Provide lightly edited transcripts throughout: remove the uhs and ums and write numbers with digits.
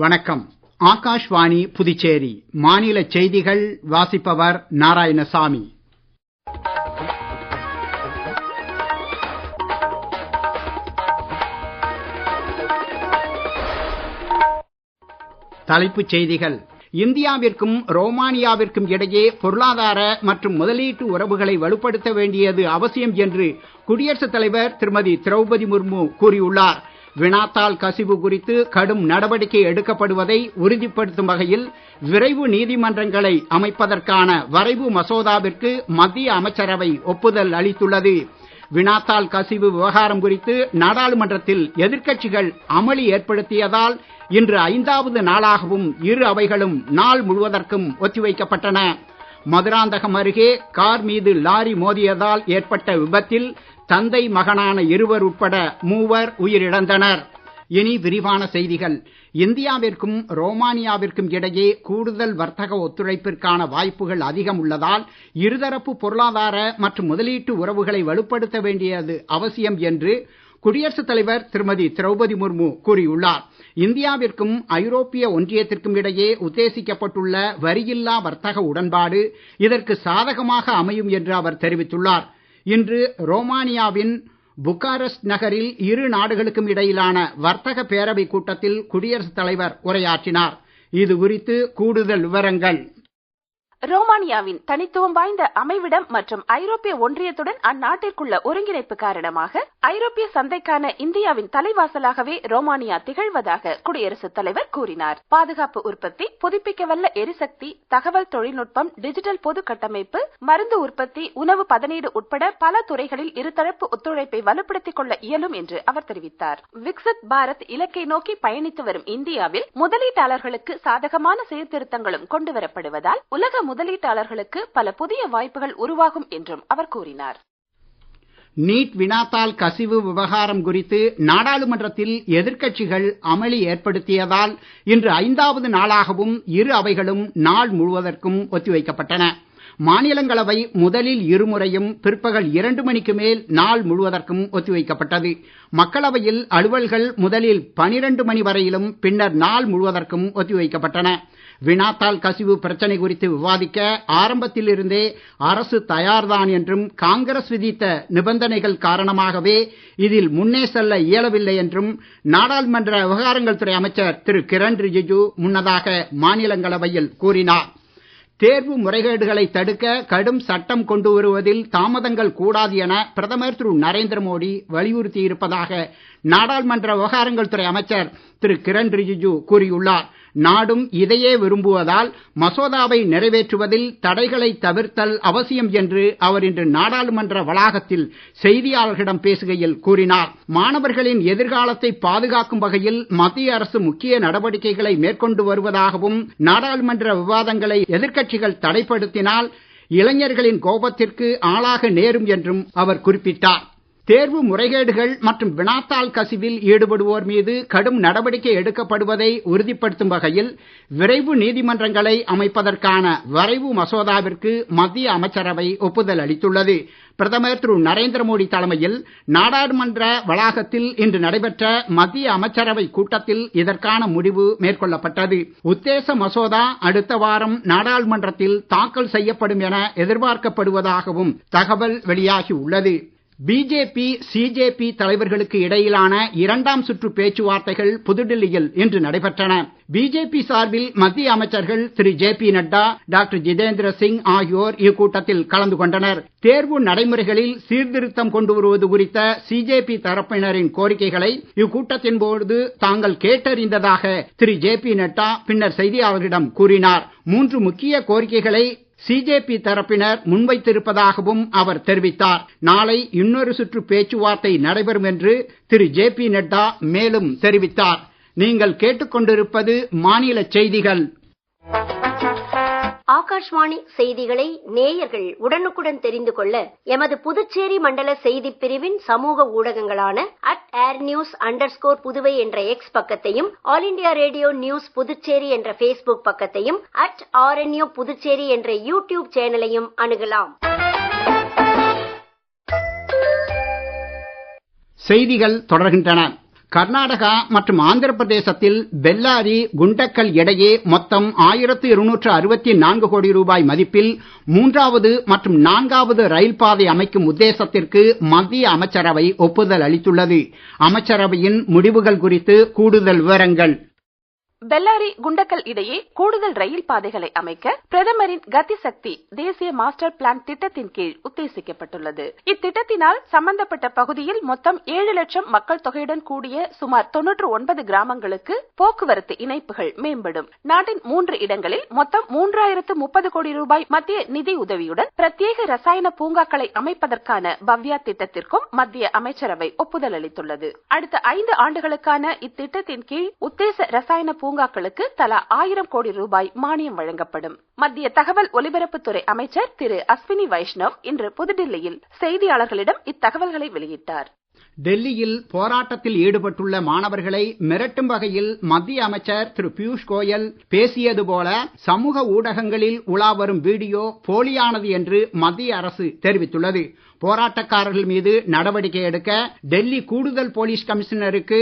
வணக்கம். ஆகாஷ்வாணி புதுச்சேரி மாநில செய்திகள் வாசிப்பவர் நாராயணசாமி. தலைப்புச் செய்திகள். இந்தியாவிற்கும் ரோமானியாவிற்கும் இடையே பொருளாதார மற்றும் முதலீட்டு உறவுகளை வலுப்படுத்த வேண்டியது அவசியம் என்று குடியரசுத் தலைவர் திருமதி திரௌபதி முர்மு கூறியுள்ளார். வினாத்தாள் கசிவு குறித்து கடும் நடவடிக்கை எடுக்கப்படுவதை உறுதிப்படுத்தும் வகையில் விரைவு நீதிமன்றங்களை அமைப்பதற்கான வரைவு மசோதாவிற்கு மத்திய அமைச்சரவை ஒப்புதல் அளித்துள்ளது. வினாத்தாள் கசிவு விவகாரம் குறித்து நாடாளுமன்றத்தில் எதிர்க்கட்சிகள் அமளி ஏற்படுத்தியதால் இன்று 5வது நாளாகவும் இரு அவைகளும் நாள் முழுவதற்கும் ஒத்திவைக்கப்பட்டன. மதுராந்தகம் அருகே கார் மீது லாரி மோதியதால் ஏற்பட்ட விபத்தில் தந்தை மகனான இருவர் உட்பட 3 உயிரிழந்தனர். இனி விரிவான செய்திகள். இந்தியாவிற்கும் ரோமானியாவிற்கும் இடையே கூடுதல் வர்த்தக ஒத்துழைப்பிற்கான வாய்ப்புகள் அதிகம் உள்ளதால் இருதரப்பு பொருளாதார மற்றும் முதலீட்டு உறவுகளை வலுப்படுத்த வேண்டியது அவசியம் என்று குடியரசுத் தலைவர் திருமதி திரௌபதி முர்மு கூறியுள்ளார். இந்தியாவிற்கும் ஐரோப்பிய ஒன்றியத்திற்கும் இடையே உத்தேசிக்கப்பட்டுள்ள வரியில்லா வர்த்தக உடன்பாடு இதற்கு சாதகமாக அமையும் என்று அவர் தெரிவித்துள்ளார். இன்று ரோமானியாவின் புக்காரெஸ்ட் நகரில் இரு நாடுகளுக்கும் இடையிலான வர்த்தக பேரவை கூட்டத்தில் குடியரசுத் தலைவர் உரையாற்றினார். இது குறித்து கூடுதல் விவரங்கள். ரோமானியாவின் தனித்துவம் வாய்ந்த அமைவிடம் மற்றும் ஐரோப்பிய ஒன்றியத்துடன் அந்நாட்டிற்குள்ள ஒருங்கிணைப்பு காரணமாக ஐரோப்பிய சந்தைக்கான இந்தியாவின் தலைவாசலாகவே ரோமானியா திகழ்வதாக குடியரசுத் தலைவர் கூறினார். பாதுகாப்பு உற்பத்தி, புதுப்பிக்கவல்ல எரிசக்தி, தகவல் தொழில்நுட்பம், டிஜிட்டல் பொது கட்டமைப்பு, மருந்து உற்பத்தி, உணவு பதனீடு உட்பட பல துறைகளில் இருதரப்பு ஒத்துழைப்பை வலுப்படுத்திக் கொள்ள இயலும் என்று அவர் தெரிவித்தார். விக்சித் பாரத் இலக்கை நோக்கி பயணித்து வரும் இந்தியாவில் முதலீட்டாளர்களுக்கு சாதகமான சீர்திருத்தங்களும் கொண்டுவரப்படுவதால் உலக முதலீட்டாளர்களுக்கு பல புதிய வாய்ப்புகள் உருவாகும் என்றும் அவர் கூறினார். நீட் வினாத்தாள் கசிவு விவகாரம் குறித்து நாடாளுமன்றத்தில் எதிர்க்கட்சிகள் அமளி ஏற்படுத்தியதால் இன்று 5வது நாளாகவும் இரு அவைகளும் நாள் முழுவதற்கும் ஒத்திவைக்கப்பட்டன. மாநிலங்களவை முதலில் இருமுறையும் பிற்பகல் 2 மணிக்கு மேல் நாள் முழுவதற்கும் ஒத்திவைக்கப்பட்டது. மக்களவையில் அலுவல்கள் முதலில் 12 மணி வரையிலும் பின்னர் நாள் முழுவதற்கும் ஒத்திவைக்கப்பட்டன. வினாத்தாள் கசிவு பிரச்சனை குறித்து விவாதிக்க ஆரம்பத்தில் இருந்தே அரசு தயார்தான் என்றும் காங்கிரஸ் விதித்த நிபந்தனைகள் காரணமாகவே இதில் முன்னே செல்ல இயலவில்லை என்றும் நாடாளுமன்ற விவகாரங்கள் துறை அமைச்சர் திரு கிரண் ரிஜிஜு முன்னதாக மாநிலங்களவையில் கூறினார். தேர்வு முறைகேடுகளை தடுக்க கடும் சட்டம் கொண்டு வருவதில் தாமதங்கள் கூடாது என பிரதமர் திரு நரேந்திர மோடி வலியுறுத்தி இருப்பதாக நாடாளுமன்ற விவகாரங்கள் துறை அமைச்சர் திரு கிரண் ரிஜிஜு கூறியுள்ளார். நாடும் இதையே விரும்புவதால் மசோதாவை நிறைவேற்றுவதில் தடைகளை தவிர்த்தல் அவசியம் என்று அவர் இன்று நாடாளுமன்ற வளாகத்தில் செய்தியாளர்களிடம் பேசுகையில் கூறினார். மாணவர்களின் எதிர்காலத்தை பாதுகாக்கும் வகையில் மத்திய அரசு முக்கிய நடவடிக்கைகளை மேற்கொண்டு வருவதாகவும் நாடாளுமன்ற விவாதங்களை எதிர்க்கட்சிகள் தடைப்படுத்தினால் இளைஞர்களின் கோபத்திற்கு ஆளாக நேரும் என்றும் அவர் குறிப்பிட்டார். தேர்வு முறைகேடுகள் மற்றும் வினாத்தாள் கசிவில் ஈடுபடுவோர் மீது கடும் நடவடிக்கை எடுக்கப்படுவதை உறுதிப்படுத்தும் வகையில் விரைவு நீதிமன்றங்களை அமைப்பதற்கான வரைவு மசோதாவிற்கு மத்திய அமைச்சரவை ஒப்புதல் அளித்துள்ளது. பிரதமர் திரு நரேந்திர மோடி தலைமையில் நாடாளுமன்ற வளாகத்தில் இன்று நடைபெற்ற மத்திய அமைச்சரவை கூட்டத்தில் இதற்கான முடிவு மேற்கொள்ளப்பட்டது. உத்தேச மசோதா அடுத்த வாரம் நாடாளுமன்றத்தில் தாக்கல் செய்யப்படும் என எதிர்பார்க்கப்படுவதாகவும் தகவல் வெளியாகி உள்ளது. பிஜேபி சிஜேபி தலைவர்களுக்கு இடையிலான 2ஆம் சுற்று பேச்சுவார்த்தைகள் புதுடில்லியில் இன்று நடைபெற்றன. பிஜேபி சார்பில் மத்திய அமைச்சர்கள் திரு ஜே.பி. நட்டா, டாக்டர் ஜிதேந்திர சிங் ஆகியோர் இக்கூட்டத்தில் கலந்து கொண்டனர். தேர்வு நடைமுறைகளில் சீர்திருத்தம் கொண்டு வருவது குறித்த சிஜேபி தரப்பினரின் கோரிக்கைகளை இக்கூட்டத்தின் போது தாங்கள் கேட்டறிந்ததாக திரு ஜே.பி. நட்டா பின்னர் செய்தியாளர்களிடம் கூறினார். 3 முக்கிய கோரிக்கைகளை சிஜேபி தரப்பினர் முன்வைத்திருப்பதாகவும் அவர் தெரிவித்தார். நாளை இன்னொரு சுற்று பேச்சுவார்த்தை நடைபெறும் என்று திரு ஜே.பி. நட்டா மேலும் தெரிவித்தார். நீங்கள் கேட்டுக்கொண்டிருப்பது மாநில செய்திகள். ஆகாஷ்வாணி செய்திகளை நேயர்கள் உடனுக்குடன் தெரிந்து கொள்ள எமது புதுச்சேரி மண்டல செய்திப் பிரிவின் சமூக ஊடகங்களான @airnews_புதுவை என்ற எக்ஸ் பக்கத்தையும், all India radio news Puducherry என்ற Facebook பக்கத்தையும், @RNU புதுச்சேரி என்ற யூடியூப் சேனலையும் அணுகலாம். செய்திகள் தொடர்கின்றன. கர்நாடகா மற்றும் ஆந்திர பிரதேசத்தில் பெல்லாரி குண்டக்கல் இடையே மொத்தம் 1264 கோடி ரூபாய் மதிப்பில் 3வது மற்றும் 4வது ரயில் பாதை அமைக்கும் உத்தேசத்திற்கு மத்திய அமைச்சரவை ஒப்புதல் அளித்துள்ளது. அமைச்சரவையின் முடிவுகள் குறித்து கூடுதல் விவரங்கள். பெல்லாரி குண்டக்கல் இடையே கூடுதல் ரயில் பாதைகளை அமைக்க பிரதமரின் கதி சக்தி தேசிய மாஸ்டர் பிளான் திட்டத்தின் கீழ் உத்தேசிக்கப்பட்டுள்ளது. இத்திட்டத்தினால் சம்பந்தப்பட்ட பகுதியில் மொத்தம் 7 லட்சம் மக்கள் தொகையுடன் கூடிய சுமார் 99 கிராமங்களுக்கு போக்குவரத்து இணைப்புகள் மேம்படும். நாட்டின் 3 இடங்களில் மொத்தம் 3030 கோடி ரூபாய் மத்திய நிதி உதவியுடன் பிரத்யேக ரசாயன பூங்காக்களை அமைப்பதற்கான பவ்யா திட்டத்திற்கும் மத்திய அமைச்சரவை ஒப்புதல் அளித்துள்ளது. அடுத்த 5 ஆண்டுகளுக்கான இத்திட்டத்தின் கீழ் உத்தேச ரசாயன பூங்காக்களுக்கு தலா 1000 கோடி ரூபாய் மானியம் வழங்கப்படும். மத்திய தகவல் ஒலிபரப்புத்துறை அமைச்சர் திரு அஸ்வினி வைஷ்ணவ் இன்று புதுடில்லியில் செய்தியாளர்களிடம் இத்தகவல்களை வெளியிட்டார். டெல்லியில் போராட்டத்தில் ஈடுபட்டுள்ள மாணவர்களை மிரட்டும் வகையில் மத்திய அமைச்சர் திரு பியூஷ் கோயல் பேசியது போல சமூக ஊடகங்களில் உலா வரும் வீடியோ போலியானது என்று மத்திய அரசு தெரிவித்துள்ளது. போராட்டக்காரர்கள் மீது நடவடிக்கை எடுக்க டெல்லி கூடுதல் போலீஸ் கமிஷனருக்கு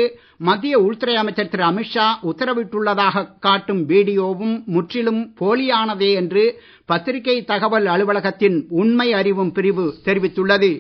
மத்திய உள்துறை அமைச்சர் திரு அமித்ஷா உத்தரவிட்டுள்ளதாக காட்டும் வீடியோவும் முற்றிலும் போலியானதே என்று பத்திரிகை தகவல் அலுவலகத்தின் உண்மை அறிவும் பிரிவு தெரிவித்துள்ளது.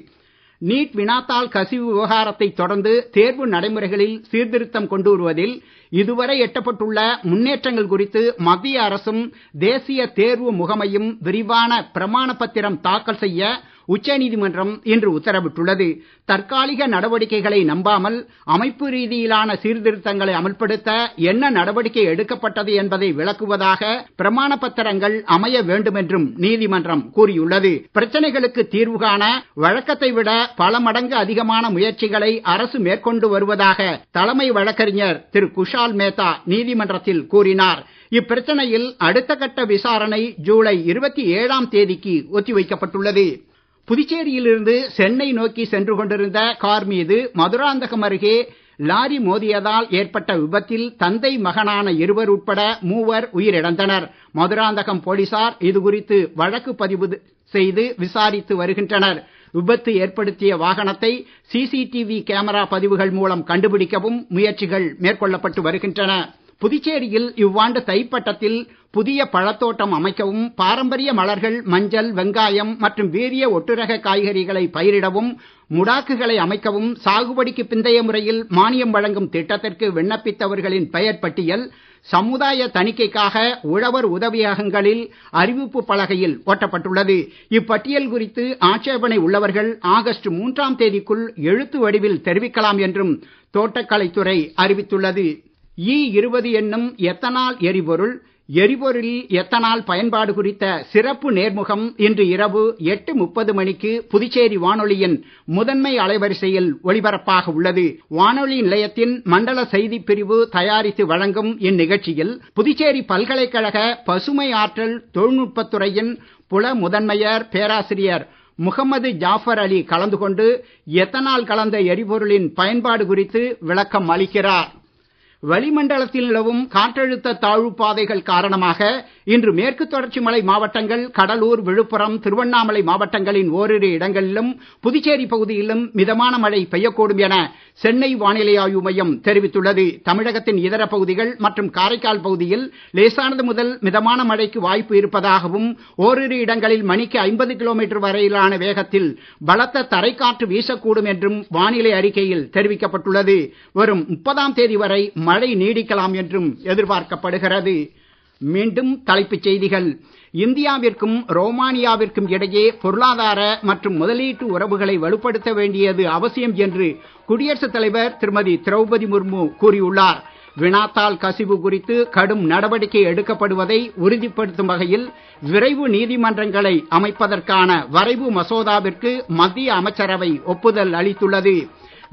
நீட் வினாத்தாள் கசிவு விவகாரத்தை தொடர்ந்து தேர்வு நடைமுறைகளில் சீர்திருத்தம் கொண்டு வருவதில் இதுவரை எட்டப்பட்டுள்ள முன்னேற்றங்கள் குறித்து மத்திய அரசும் தேசிய தேர்வு முகமையும் விரிவான பிரமாண பத்திரம் தாக்கல் செய்ய உச்சநீதிமன்றம் இன்று உத்தரவிட்டுள்ளது. தற்காலிக நடவடிக்கைகளை நம்பாமல் அமைப்பு ரீதியிலான சீர்திருத்தங்களை அமல்படுத்த என்ன நடவடிக்கை எடுக்கப்பட்டது என்பதை விளக்குவதாக பிரமாண பத்திரங்கள் அமைய வேண்டும் என்றும் நீதிமன்றம் கூறியுள்ளது. பிரச்சனைகளுக்கு தீர்வு காண வழக்கத்தை விட பல மடங்கு அதிகமான முயற்சிகளை அரசு மேற்கொண்டு வருவதாக தலைமை வழக்கறிஞர் திரு குஷால் மேத்தா நீதிமன்றத்தில் கூறினார். இப்பிரச்சனையில் அடுத்த கட்ட விசாரணை ஜூலை 27ஆம் தேதிக்கு ஒத்திவைக்கப்பட்டுள்ளது. புதுச்சேரியிலிருந்து சென்னை நோக்கி சென்று கொண்டிருந்த கார் மீது மதுராந்தகம் அருகே லாரி மோதியதால் ஏற்பட்ட விபத்தில் தந்தை மகனான இருவர் உட்பட 3 உயிரிழந்தனர். மதுராந்தகம் போலீசார் இதுகுறித்து வழக்கு பதிவு செய்து விசாரித்து வருகின்றனர். விபத்து ஏற்படுத்திய வாகனத்தை சிசிடிவி கேமரா பதிவுகள் மூலம் கண்டுபிடிக்கவும் முயற்சிகள் மேற்கொள்ளப்பட்டு வருகின்றன. புதுச்சேரியில் இவ்வாண்டு தைப்பட்டத்தில் புதிய பழத்தோட்டம் அமைக்கவும் பாரம்பரிய மலர்கள், மஞ்சள், வெங்காயம் மற்றும் வீரிய ஒட்டுரக காய்கறிகளை பயிரிடவும் முடாக்குகளை அமைக்கவும் சாகுபடிக்கு பிந்தைய முறையில் மானியம் வழங்கும் திட்டத்திற்கு விண்ணப்பித்தவர்களின் பெயர் பட்டியல் சமுதாய தணிக்கைக்காக உழவர் உதவியகங்களில் அறிவிப்பு பலகையில் ஒட்டப்பட்டுள்ளது. இப்பட்டியல் குறித்து ஆட்சேபனை உள்ளவர்கள் ஆகஸ்ட் 3ஆம் தேதிக்குள் எழுத்து வடிவில் தெரிவிக்கலாம் என்றும் தோட்டக்கலைத்துறை அறிவித்துள்ளது. E20 என்னும் எத்தனால் எரிபொருளில் எத்தனால் பயன்பாடு குறித்த சிறப்பு நேர்முகம் இன்று இரவு 8:30 மணிக்கு புதுச்சேரி வானொலியின் முதன்மை அலைவரிசையில் ஒலிபரப்பாக உள்ளது. வானொலி நிலையத்தின் மண்டல செய்திப் பிரிவு தயாரித்து வழங்கும் இந்நிகழ்ச்சியில் புதுச்சேரி பல்கலைக்கழக பசுமை ஆற்றல் தொழில்நுட்பத்துறையின் புல முதன்மையர் பேராசிரியர் முகமது ஜாஃபர் அலி கலந்து கொண்டு எத்தனால் கலந்த எரிபொருளின் பயன்பாடு குறித்து விளக்கம் அளிக்கிறார். வளிமண்டலத்தில் நிலவும் காற்றழுத்த தாழ்வு பாதைகள் காரணமாக இன்று மேற்கு தொடர்ச்சி மலை மாவட்டங்கள், கடலூர், விழுப்புரம், திருவண்ணாமலை மாவட்டங்களின் ஓரிரு இடங்களிலும் புதுச்சேரி பகுதியிலும் மிதமான மழை பெய்யக்கூடும் என சென்னை வானிலை ஆய்வு மையம் தெரிவித்துள்ளது. தமிழகத்தின் இதர பகுதிகள் மற்றும் காரைக்கால் பகுதியில் லேசானது முதல் மிதமான மழைக்கு வாய்ப்பு இருப்பதாகவும் ஓரிரு இடங்களில் மணிக்கு 50 கிலோமீட்டர் வரையிலான வேகத்தில் பலத்த தரைக்காற்று வீசக்கூடும் என்றும் வானிலை அறிக்கையில் தெரிவிக்கப்பட்டுள்ளது. வரும் 30ஆம் தேதி வரை மழை நீடிக்கலாம் என்றும் எதிர்பார்க்கப்படுகிறது. மீண்டும் தலைப்புச் செய்திகள். இந்தியாவிற்கும் ரோமானியாவிற்கும் இடையே பொருளாதார மற்றும் முதலீட்டு உறவுகளை வலுப்படுத்த வேண்டியது அவசியம் என்று குடியரசுத் தலைவர் திருமதி திரௌபதி முர்மு கூறியுள்ளார். வினாத்தாள் கசிவு குறித்து கடும் நடவடிக்கை எடுக்கப்படுவதை உறுதிப்படுத்தும் வகையில் விரைவு நீதிமன்றங்களை அமைப்பதற்கான வரைவு மசோதாவிற்கு மத்திய அமைச்சரவை ஒப்புதல் அளித்துள்ளது.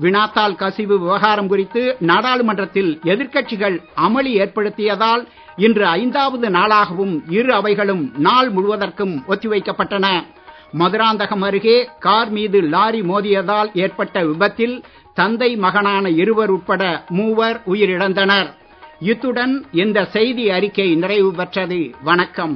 வினாத்தாள் கசிவு விவகாரம் குறித்து நாடாளுமன்றத்தில் எதிர்க்கட்சிகள் அமளி ஏற்படுத்தியதால் இன்று 5வது நாளாகவும் இரு அவைகளும் நாள் முழுவதற்கும் ஒத்திவைக்கப்பட்டன. மதுராந்தகம் அருகே கார் மீது லாரி மோதியதால் ஏற்பட்ட விபத்தில் தந்தை மகனான இருவர் உட்பட 3 உயிரிழந்தனர். இத்துடன் இந்த செய்தி அறிக்கை நிறைவு பெற்றது. வணக்கம்.